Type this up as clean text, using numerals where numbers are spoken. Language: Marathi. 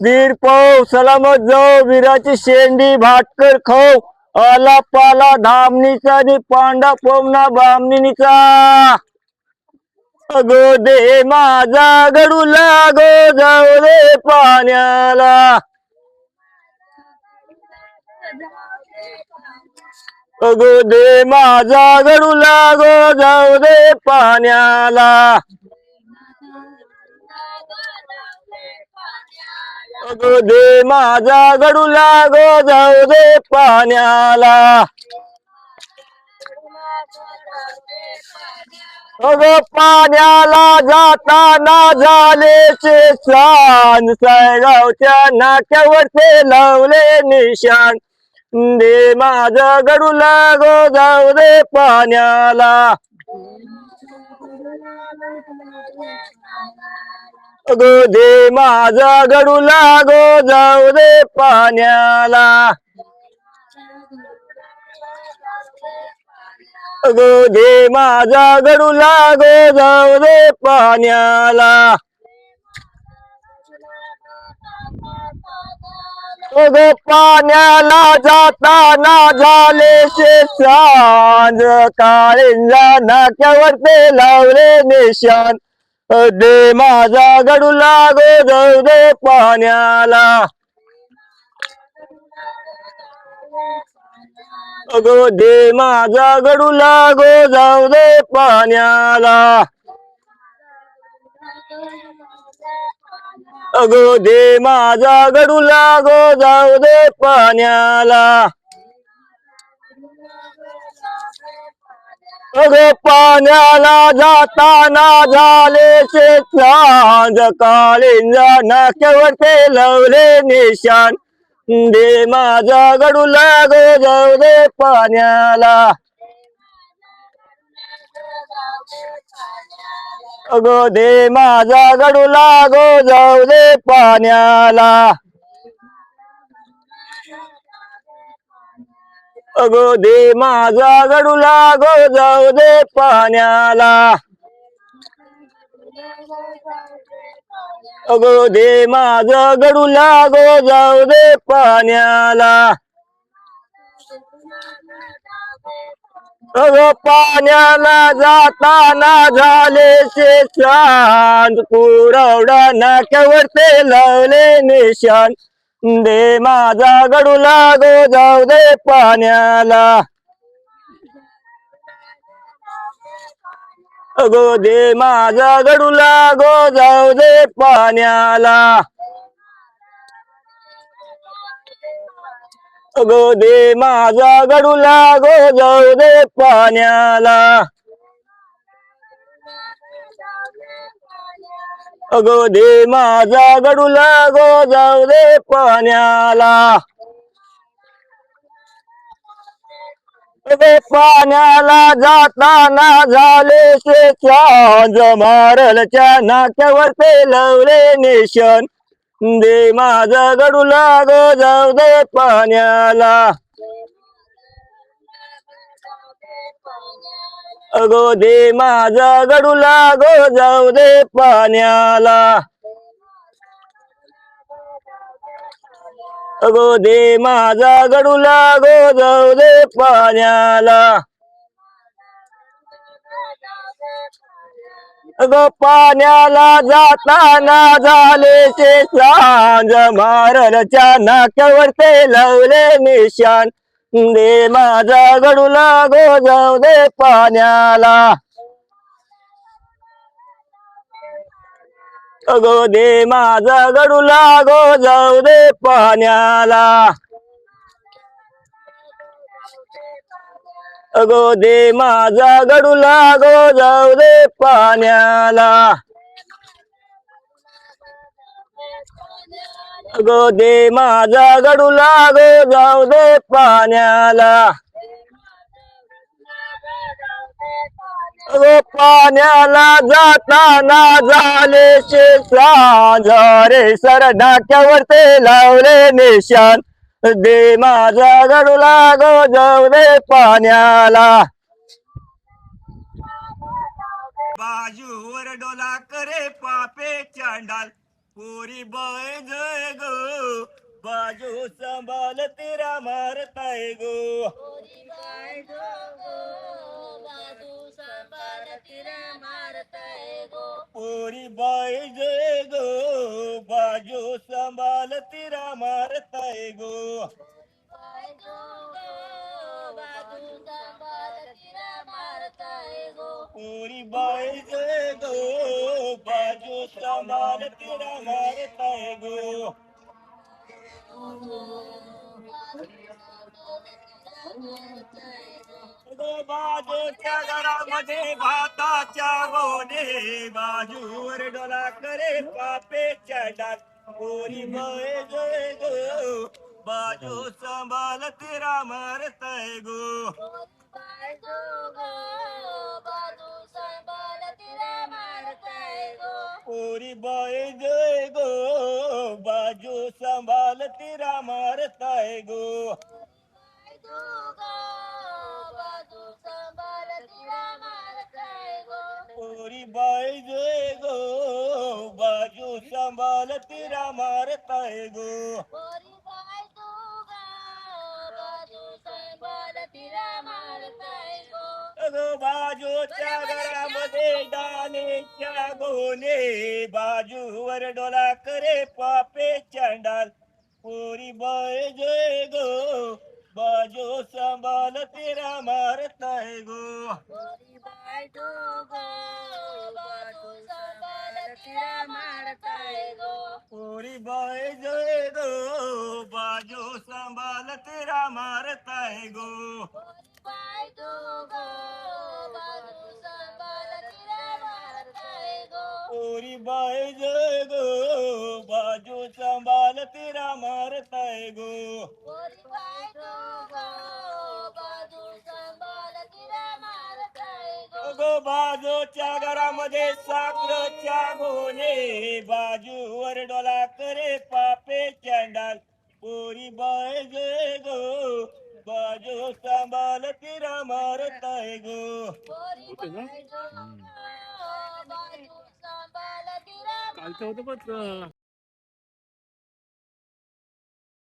वीर पाव सलामत जाऊ वीराची शेंडी भाटकर खाऊ आला पाला धामणीचा नि पांडा पोमना बामणीचा अगो दे माझा गडू लागो जाऊ दे पाण्याला अगो दे माझा गडू लागो जाऊ दे पाण्याला अगो दे माझा गडू लागो जाऊ दे पाण्याला अगो पाण्याला जाताना झाले सांज सायगावच्या नाक्यावरचे लावले निशाण दे माझा गडू लागो जाऊ दे पाण्याला अगो दे माझा गडू लागो जाऊ दे पाण्याला अगो दे माझा गडू लागो जाऊ दे पाण्याला अगो पाण्याला जाताना झाले सांज काळींजा नाक्यावरते लावले निशाण दे माझा गडू लागो जाऊ दे पाण्याला अगो दे माझा गडू लागो जाऊ दे पाण्याला अगो दे माझा गडू लागो जाऊ दे पाण्याला अगो पाण्याला जाताना झाले सांज काळींजा नाक्यावरते लावले निशाण दे माझा गडू लागो जाऊ दे पाण्याला अगो दे माझा गडू लागो जाऊ दे पाण्याला अगो दे माझा गडू लागो जाऊ दे पाण्याला अगो दे माझा गडू लागो जाऊ दे पाण्याला अगो पाण्याला जाताना झाले सांज कुरवडा नाक्यावरते लावले निशाण दे माझा गडू लागो जाऊ दे पाण्याला अगो दे माझा गडू लागो जाऊ दे पाण्याला अगो दे माझा गडू लागो जाऊ दे पाण्याला अगो दे माझा गडू लागो जाऊ दे पाण्याला अगो पाण्याला जाताना झाले सांज मारलच्या नाक्यावरते लावले निशाण दे माझा गडू लागो जाऊ दे पाण्याला अगो दे माझा गडू लागो जाऊ दे पाण्याला अगो दे माझा गडू लागो जाऊ दे पाण्याला अगो पाण्याला जाताना झाले सांज मारलच्या नाक्यावरते लावले निशाण दे माझा गडू लागो जाऊ दे पाण्याला अगो दे माझा गडू लागो जाऊ दे पाण्याला अगो दे माझा गडू लागो जाऊ दे पाण्याला अगो दे माझा गडू लागो जाऊ दे पाण्याला अगो पाण्याला जाताना झाले सांज रे सर नाक्यावरते लावले निशाण दे माझा गडू लागो जाऊ दे पाण्याला बाजूवर डोला करे पापे चांडाल पोरी बाय जय गो बाजू संभाल तेरा मारता है गो गोरी बाई जो गो बाजू सांभाळ तिला मारताय गो पूरी बाई जय गो बाजू संभाल तेरा मारता है गो बाई जो गो बाजू सांभाळ तिला मारताय गो पूरी बाई जय गो बाजू संभाल तेरा मारता है गो बाजूच्या घरामध्ये भाताच्या गोणे बाजूवर डोला करे पापेच्या डाक पोरी बळे जय गो बाजू संभाल तेरा मारताय गो बाई जो गो बाजू सांभाळ तिला मारताय गो पोरी बळे जय गो बाजू संभाल तेरा मारताय गो बाई जो गो बाजू सांभाळ तिला मारताय गो पोरी बाई जय गो बाजू संभाल तेरा मारताय गो गोरी बाई जो गो बाजू सांभाळ तिला मारताय गो अगो बाजूच्या घरामध्ये डालेच्या गोने बाजूवर डोला करे पापे चंडाल पोरी बाई जय गो बाजू संभाल तेरा मारताय गो गोरी बाई जो गो बाजू सांभाळ तिला मारताय गो पोरी बाई जय गो बाजू संभाल तेरा मारताय गो गोरी बाई जो गो बाजू सांभाळ तिला मारताय गो पोरी बाई जय गो बाजू संभाल तेरा मारताय गो गोरी बाई जो गो बाजू सांभाळ तिला मारताय गो गो बाजूच्या घरामध्ये साखरच्या गोणे बाजूवर डोला करे पापे चंडाल पोरी बाई जय गो बाजू संभाल तेरा मारताय गो गोरी बाई जो गो बाजू सांभाळ तिला कालचं होतं पण